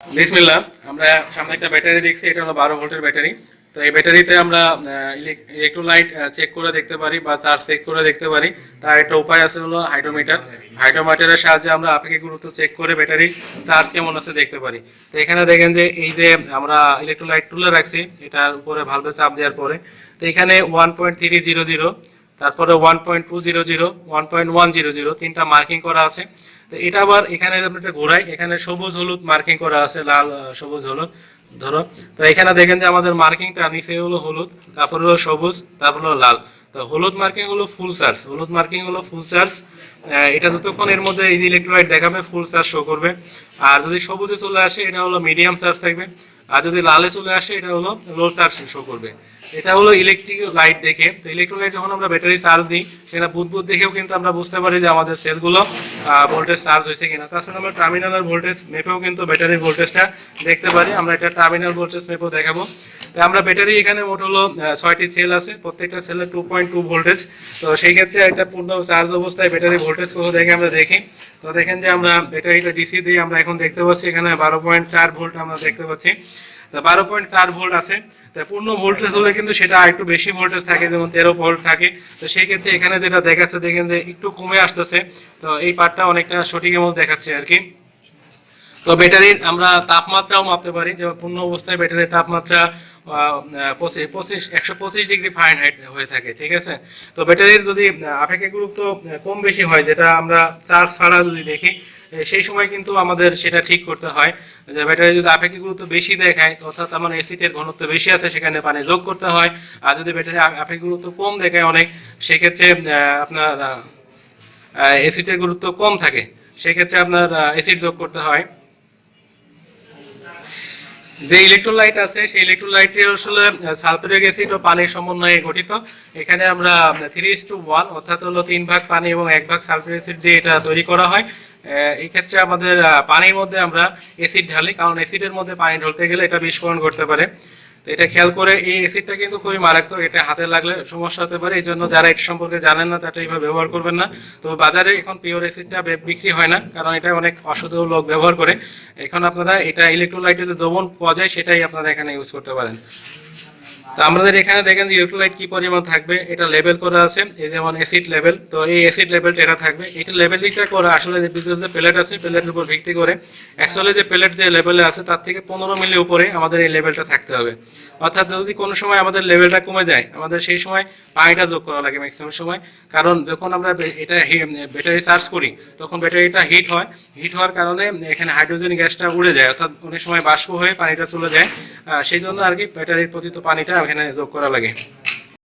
বিসমিল্লাহ। আমরা সামনে একটা ব্যাটারি দেখছি, এটা হলো 12 ভোল্টের ব্যাটারি। তো এই ব্যাটারিতে আমরা ইলেকট্রোলাইট চেক করে দেখতে পারি বা চার্জ চেক করে দেখতে পারি। তার একটা উপায় আছে, হলো হাইড্রোমিটার। হাইড্রোমিটারের সাহায্যে আমরা আপেক্ষিক গুরুত্ব চেক করে ব্যাটারি চার্জ কেমন আছে দেখতে পারি। তো এখানে দেখেন যে এই যে আমরা ইলেকট্রোলাইট তুলে রাখছি, এটার উপরে ভালভে চাপ দেওয়ার পরে তো এখানে 1.300, তারপরে 1.200, 1.100 তিনটা মার্কিং করা আছে। তো এটা আবার এখানে একটা ঘোরাই, এখানে সবুজ হলুদ মার্কিং করা আছে, লাল সবুজ হলুদ ধরো। তো এখানে দেখেন যে আমাদের মার্কিংটা নিচে হলো হলুদ, তারপর হলো সবুজ, তারপর হলো লাল। তো হলুদ মার্কিং হলো ফুল চার্জ, হলুদ মার্কিং হলো ফুল চার্জ। এটা যতক্ষণ এর মধ্যে এই ইলেকট্রোলাইট দেখাবে ফুল চার্জ শো করবে। আর যদি সবুজে চলে আসে এটা হলো মিডিয়াম চার্জ থাকবে, আর যদি লালে চলে আসে এটা হলো লো চার্জ শো করবে। এটা হলো ইলেকট্রিক লাইট দেখে। তো ইলেকট্রোলাইট যখন আমরা ব্যাটারি চার্জ দিই, সেটা বুদবুদ দেখেও কিন্তু আমরা বুঝতে পারি যে আমাদের সেলগুলো ভোল্টেজ চার্জ হয়েছে কিনা। তাছাড়া আমরা টার্মিনালের ভোল্টেজ মেপেও কিন্তু ব্যাটারির ভোল্টেজটা দেখতে পারি। আমরা এটা টার্মিনাল ভোল্টেজ মেপেও দেখাবো। তো আমরা ব্যাটারি এখানে মোট হলো 6টি সেল আছে, প্রত্যেকটা সেলে 2.2 ভোল্টেজ। তো সেই ক্ষেত্রে একটা পূর্ণ চার্জ অবস্থায় ব্যাটারি ভোল্টেজ কত দেখে আমরা দেখি। তো দেখেন যে আমরা ব্যাটারিটা ডিসি দিয়ে আমরা এখন দেখতে পাচ্ছি এখানে 12.4 ভোল্ট আমরা দেখতে পাচ্ছি। 12.4 ভোল্ট আছে। তো পূর্ণ ভোল্টেজ হলে কিন্তু সেটা একটু বেশি ভোল্টেজ থাকে, যেমন 13 ভোল্ট থাকে। তো সেই ক্ষেত্রে এখানে যেটা দেখাচ্ছে দেখেন যে একটু কমে আসতেছে। তো এই পার্টটা অনেকটা সঠিক মতো দেখাচ্ছে আর কি। তো ব্যাটারির আমরা তাপমাত্রাও মাপতে পারি, যেমন পূর্ণ অবস্থায় ব্যাটারির তাপমাত্রা 125 ডিগ্রি ফারেনহাইট হয়ে থাকে, ঠিক আছে। তো ব্যাটারির যদি আপেক্ষিক গুরুত্ব কম বেশি হয়, যেটা আমরা চার্জ ছাড়া যদি দেখি, সেই সময় কিন্তু আমাদের সেটা ঠিক করতে হয় যে ব্যাটারি যদি আপেক্ষিক গুরুত্ব বেশি দেখায়, অর্থাৎ আমার অ্যাসিডের ঘনত্ব বেশি আছে, সেখানে পানি যোগ করতে হয়। আর যদি ব্যাটারি আপেক্ষিক গুরুত্ব কম দেখায় অনেক, সেক্ষেত্রে আপনার অ্যাসিডের গুরুত্ব কম থাকে, সেক্ষেত্রে আপনার অ্যাসিড যোগ করতে হয়। যে ইলেকট্রোলাইট আছে সেই ইলেকট্রোলাইটটি আসলে সালফিউরিক অ্যাসিড ও পানির সমন্বয়ে গঠিত। এখানে আমরা 3:1 অর্থাৎ হলো 3 ভাগ পানি এবং 1 ভাগ সালফিউরিক অ্যাসিড দিয়ে এটা তৈরি করা হয়। এই ক্ষেত্রে আমাদের পানির মধ্যে আমরা অ্যাসিড ঢালি, কারণ অ্যাসিডের মধ্যে পানি ঢালতে গেলে এটা বিস্ফোরণ করতে পারে। তো এটা খেয়াল করে, এই অ্যাসিডটা কিন্তু খুবই মারাত্মক, এটা হাতে লাগলে সমস্যা হতে পারে। এই জন্য যারা এটা সম্পর্কে জানেন না তারা এইভাবে ব্যবহার করবেন না। তো বাজারে এখন পিওর অ্যাসিডটা বিক্রি হয় না, কারণ এটা অনেক অসাধু লোক ব্যবহার করে। এখন আপনারা এটা ইলেকট্রোলাইটের যে দ্রবণ পাওয়া যায় সেটাই আপনারা এখানে ইউজ করতে পারেন। তো আমাদের এখানে দেখেন যে ইলেকট্রোলাইট কি পরিমাণ থাকবে, এটা লেভেল করা আছে, এই যেমন অ্যাসিড লেভেল। তো এই অ্যাসিড লেভেলটা এটা থাকবে, এটা লেভেলিংটা করে আসলে যে ভিতরে যে প্লেট আছে প্লেটের উপর ভিত্তি করে। অ্যাকচুয়ালি যে প্লেট যে লেভেলে আছে তার থেকে 15 মিলি উপরে আমাদের এই লেভেলটা থাকতে হবে। অর্থাৎ যদি কোনো সময় আমাদের লেভেলটা কমে যায়, আমাদের সেই সময় পানিটা যোগ করা লাগে ম্যাক্সিমাম সময়। কারণ যখন আমরা এটা ব্যাটারি চার্জ করি, তখন ব্যাটারিটা হিট হওয়ার কারণে এখানে হাইড্রোজেন গ্যাসটা উড়ে যায়, অর্থাৎ অনেক সময় বাষ্প হয়ে পানিটা চলে যায়। সেই জন্য আর কি ব্যাটারির পতিত পানিটা এখানে যোগ করা লাগে।